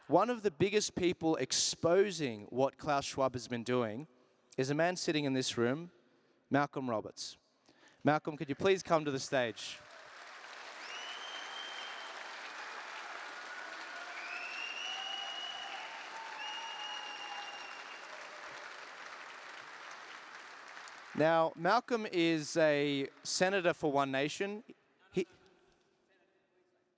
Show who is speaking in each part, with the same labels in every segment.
Speaker 1: One of the biggest people exposing what Klaus Schwab has been doing is a man sitting in this room, Malcolm Roberts. Malcolm, could you please come to the stage? Now, Malcolm is a senator for One Nation.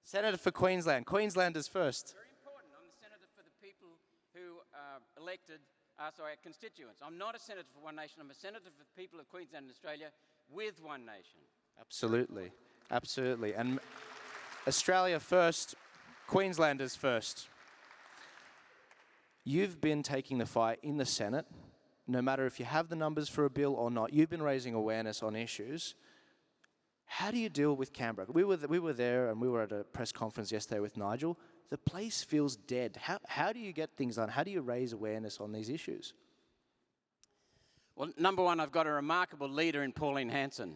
Speaker 1: Senator for Queensland. Queenslanders first.
Speaker 2: Very important. I'm the senator for the people who are elected, our constituents. I'm not a senator for One Nation. I'm a senator for the people of Queensland and Australia with One Nation.
Speaker 1: Absolutely. Absolutely. And Australia first, Queenslanders first. You've been taking the fight in the Senate. No matter if you have the numbers for a bill or not, you've been raising awareness on issues. How do you deal with Canberra? We were there and we were at a press conference yesterday with Nigel. The place feels dead. How do you get things done? How do you raise awareness on these issues?
Speaker 2: Well, number one, I've got a remarkable leader in Pauline Hanson.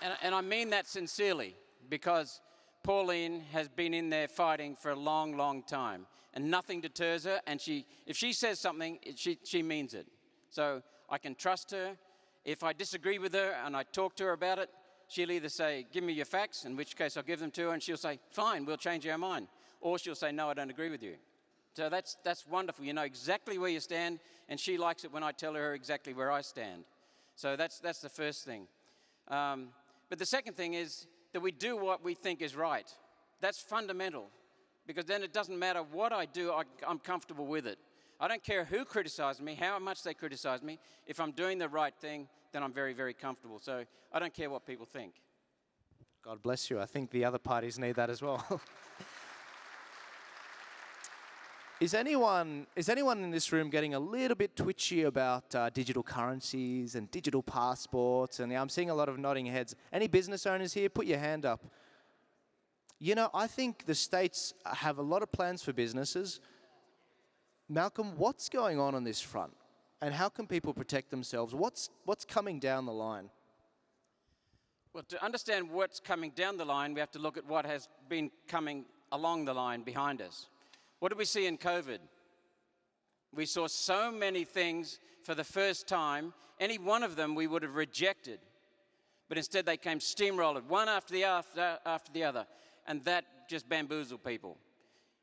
Speaker 2: And I mean that sincerely, because Pauline has been in there fighting for a long, long time, and nothing deters her, and if she says something, she means it. So I can trust her. If I disagree with her and I talk to her about it, she'll either say, give me your facts, in which case I'll give them to her, and she'll say, fine, we'll change our mind. Or she'll say, no, I don't agree with you. So that's wonderful. You know exactly where you stand, and she likes it when I tell her exactly where I stand. So that's the first thing. But the second thing is that we do what we think is right. That's fundamental, because then it doesn't matter what I do, I'm comfortable with it. I don't care who criticizes me, how much they criticize me. If I'm doing the right thing, then I'm very, very comfortable. So I don't care what people think.
Speaker 1: God bless you. I think the other parties need that as well. Is anyone in this room getting a little bit twitchy about digital currencies and digital passports? And I'm seeing a lot of nodding heads. Any business owners here? Put your hand up. You know, I think the states have a lot of plans for businesses. Malcolm, what's going on this front? And how can people protect themselves? What's coming down the line?
Speaker 2: Well, to understand what's coming down the line, we have to look at what has been coming along the line behind us. What did we see in COVID? We saw so many things for the first time. Any one of them we would have rejected. But instead they came steamrolled, one after the other. And that just bamboozled people.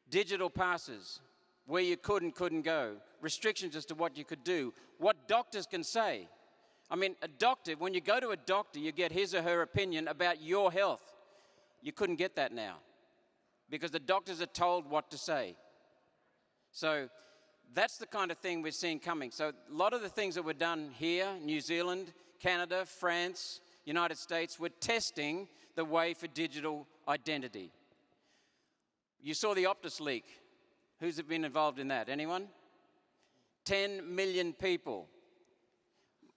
Speaker 2: Digital passes, where you could and couldn't go. Restrictions as to what you could do. What doctors can say. I mean, a doctor, when you go to a doctor, you get his or her opinion about your health. You couldn't get that now, because the doctors are told what to say. So that's the kind of thing we're seeing coming. So a lot of the things that were done here, New Zealand, Canada, France, United States, we're testing the way for digital identity. You saw the Optus Leak. Who's been involved in that? Anyone? 10 million people.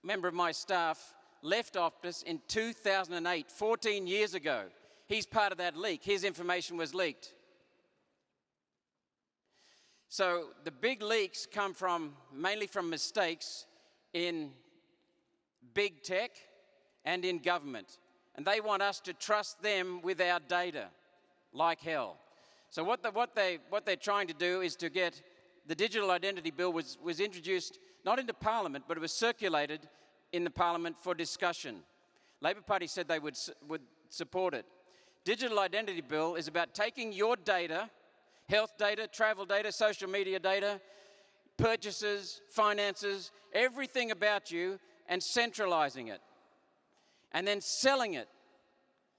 Speaker 2: A member of my staff left Optus in 2008, 14 years ago. He's part of that leak. His information was leaked. So the big leaks come mainly from mistakes in big tech and in government. And they want us to trust them with our data like hell. So what they're trying to do is to get the Digital Identity Bill was introduced not into Parliament, but it was circulated in the Parliament for discussion. Labor Party said they would support it. Digital Identity Bill is about taking your data, health data, travel data, social media data, purchases, finances, everything about you, and centralizing it. And then selling it.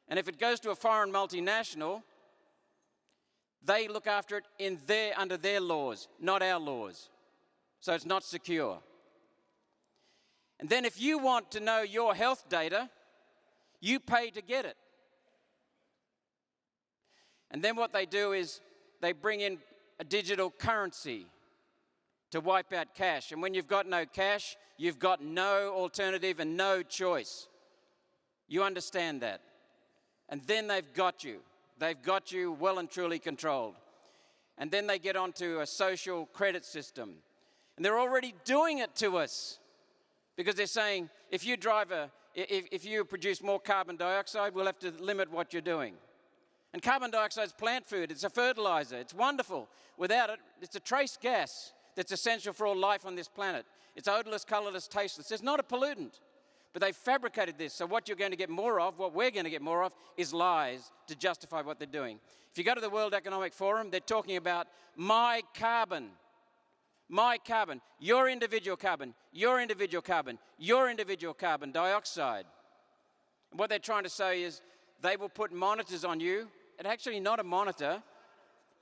Speaker 2: And if it goes to a foreign multinational, they look after it under their laws, not our laws. So it's not secure. And then if you want to know your health data, you pay to get it. And then what they do is they bring in a digital currency to wipe out cash. And when you've got no cash, you've got no alternative and no choice. You understand that. And then they've got you. They've got you well and truly controlled. And then they get onto a social credit system. And they're already doing it to us. Because they're saying, if you drive a if you produce more carbon dioxide, we'll have to limit what you're doing. And carbon dioxide is plant food. It's a fertilizer. It's wonderful. Without it, it's a trace gas that's essential for all life on this planet. It's odorless, colorless, tasteless. It's not a pollutant. But they've fabricated this. So what you're going to get more of, what we're going to get more of, is lies to justify what they're doing. If you go to the World Economic Forum, they're talking about my carbon. My carbon, your individual carbon, your individual carbon, your individual carbon dioxide. And what they're trying to say is they will put monitors on you. It's actually not a monitor.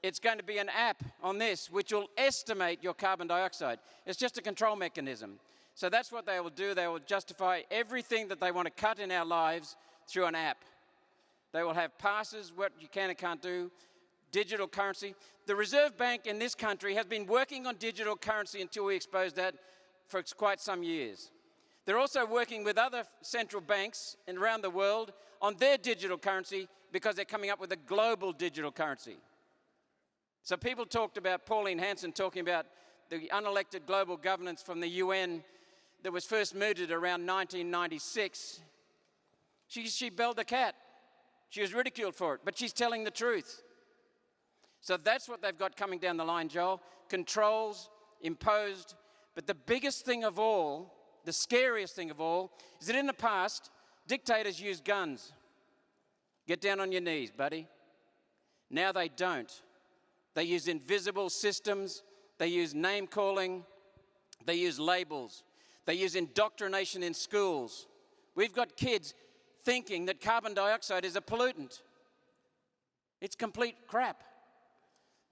Speaker 2: It's going to be an app on this which will estimate your carbon dioxide. It's just a control mechanism. So that's what they will do. They will justify everything that they want to cut in our lives through an app. They will have passes, what you can and can't do, digital currency. The Reserve Bank in this country has been working on digital currency until we exposed that for quite some years. They're also working with other central banks around the world on their digital currency because they're coming up with a global digital currency. So people talked about Pauline Hanson talking about the unelected global governance from the UN that was first mooted around 1996. She belled the cat. She was ridiculed for it, but she's telling the truth. So that's what they've got coming down the line, Joel. Controls imposed. But the biggest thing of all, the scariest thing of all, is that in the past, dictators used guns. Get down on your knees, buddy. Now they don't. They use invisible systems. They use name-calling. They use labels. They use indoctrination in schools. We've got kids thinking that carbon dioxide is a pollutant. It's complete crap.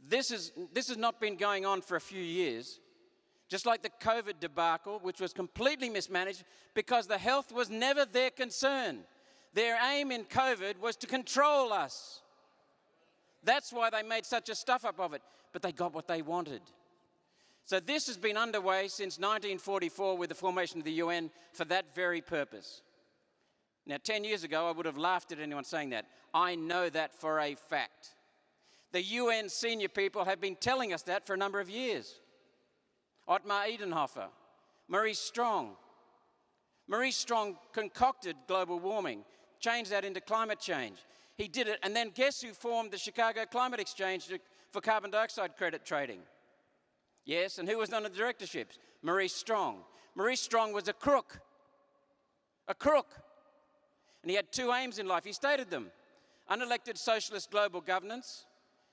Speaker 2: This has not been going on for a few years, just like the COVID debacle, which was completely mismanaged because the health was never their concern. Their aim in COVID was to control us. That's why they made such a stuff-up of it, but they got what they wanted. So this has been underway since 1944 with the formation of the UN for that very purpose. Now, 10 years ago, I would have laughed at anyone saying that. I know that for a fact. The UN senior people have been telling us that for a number of years. Ottmar Edenhofer, Maurice Strong. Maurice Strong concocted global warming, changed that into climate change. He did it, and then guess who formed the Chicago Climate Exchange for carbon dioxide credit trading? Yes, and who was on the directorships? Maurice Strong. Maurice Strong was a crook. A crook. And he had two aims in life. He stated them. Unelected socialist global governance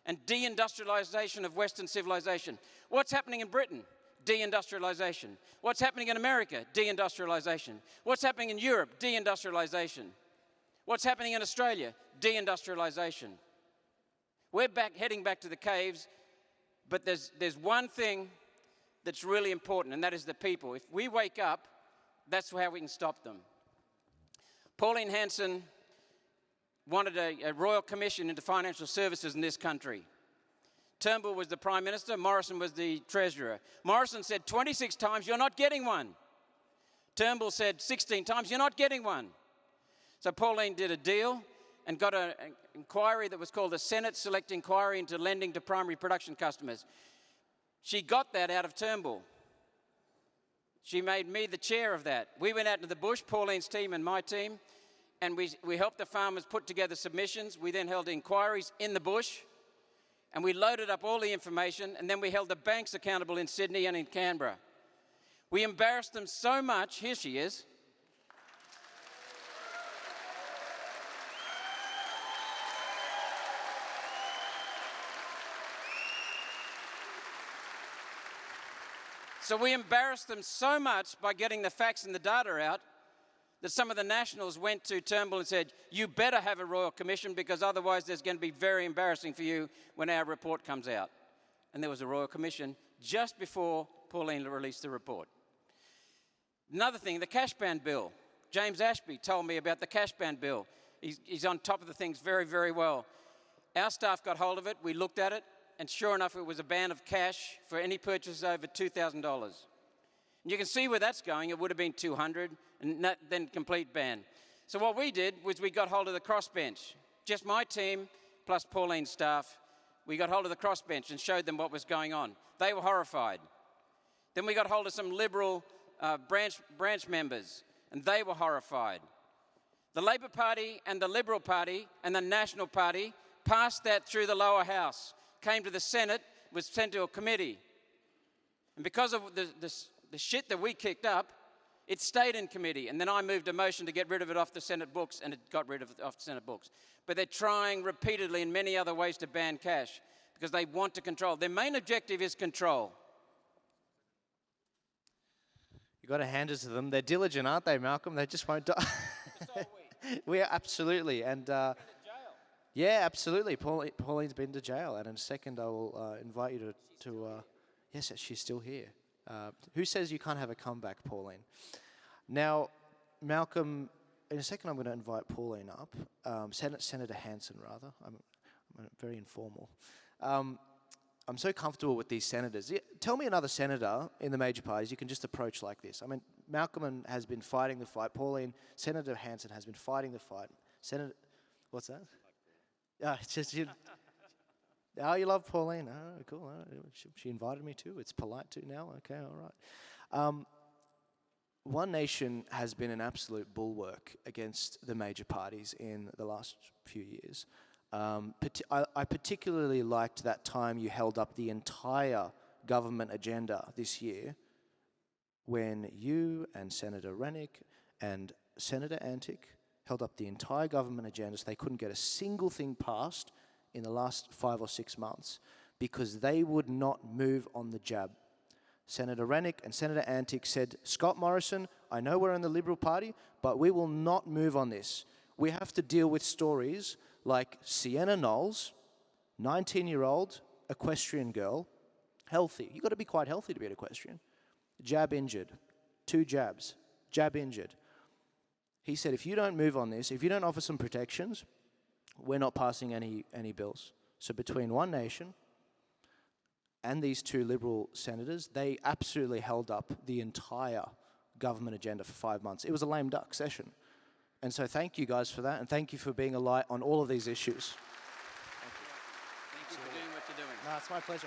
Speaker 2: and deindustrialization of Western civilization. What's happening in Britain? Deindustrialization. What's happening in America? Deindustrialization. What's happening in Europe? Deindustrialization. What's happening in Australia? Deindustrialization. We're heading back to the caves, but there's one thing that's really important, and that is the people. If we wake up, that's how we can stop them. Pauline Hanson wanted a royal commission into financial services in this country. Turnbull was the Prime Minister, Morrison was the Treasurer. Morrison said 26 times, you're not getting one. Turnbull said 16 times, you're not getting one. So Pauline did a deal and got an inquiry that was called the Senate Select Inquiry into Lending to Primary Production Customers. She got that out of Turnbull. She made me the chair of that. We went out into the bush, Pauline's team and my team, and we helped the farmers put together submissions. We then held inquiries in the bush, and we loaded up all the information, and then we held the banks accountable in Sydney and in Canberra. We embarrassed them so much, here she is. So we embarrassed them so much by getting the facts and the data out that some of the nationals went to Turnbull and said, you better have a royal commission because otherwise there's going to be very embarrassing for you when our report comes out. And there was a royal commission just before Pauline released the report. Another thing, the cash ban bill. James Ashby told me about the cash ban bill. He's on top of the things very, very well. Our staff got hold of it, we looked at it, and sure enough, it was a ban of cash for any purchases over $2,000. And you can see where that's going. It would have been $200, and then complete ban. So what we did was we got hold of the crossbench. Just my team, plus Pauline's staff, we got hold of the crossbench and showed them what was going on. They were horrified. Then we got hold of some Liberal branch members, and they were horrified. The Labor Party and the Liberal Party and the National Party passed that through the lower house, came to the Senate, was sent to a committee. And because of the shit that we kicked up, it stayed in committee. And then I moved a motion to get rid of it off the Senate books, and it got rid of it off the Senate books. But they're trying repeatedly in many other ways to ban cash because they want to control. Their main objective is control.
Speaker 1: You've got to hand it to them. They're diligent, aren't they, Malcolm? They just won't die. We are, absolutely. And yeah, absolutely. Pauline's been to jail. And in a second, I will invite you to yes, she's still here. Who says you can't have a comeback, Pauline? Now, Malcolm, in a second I'm going to invite Pauline up. Senator Hanson, rather. I'm very informal. I'm so comfortable with these senators. Tell me another senator in the major parties you can just approach like this. I mean, Malcolm has been fighting the fight. Pauline, Senator Hanson has been fighting the fight. Senator, what's that? It's just you. Oh, you love Pauline. Oh, cool. Oh, she invited me too. It's polite too now. Okay, all right. One Nation has been an absolute bulwark against the major parties in the last few years. I particularly liked that time you held up the entire government agenda this year when you and Senator Rennick and Senator Antic held up the entire government agenda so they couldn't get a single thing passed in the last 5 or 6 months because they would not move on the jab. Senator Rennick and Senator Antic said, Scott Morrison, I know we're in the Liberal Party, but we will not move on this. We have to deal with stories like Sienna Knowles, 19-year-old equestrian girl, healthy. You've got to be quite healthy to be an equestrian. Jab injured, 2 jabs, jab injured. He said, if you don't move on this, if you don't offer some protections, we're not passing any bills. So between One Nation and these 2 Liberal senators, they absolutely held up the entire government agenda for 5 months. It was a lame duck session. And so thank you guys for that, and thank you for being a light on all of these issues.
Speaker 2: Thank you for doing what you're doing.
Speaker 1: No, it's my pleasure.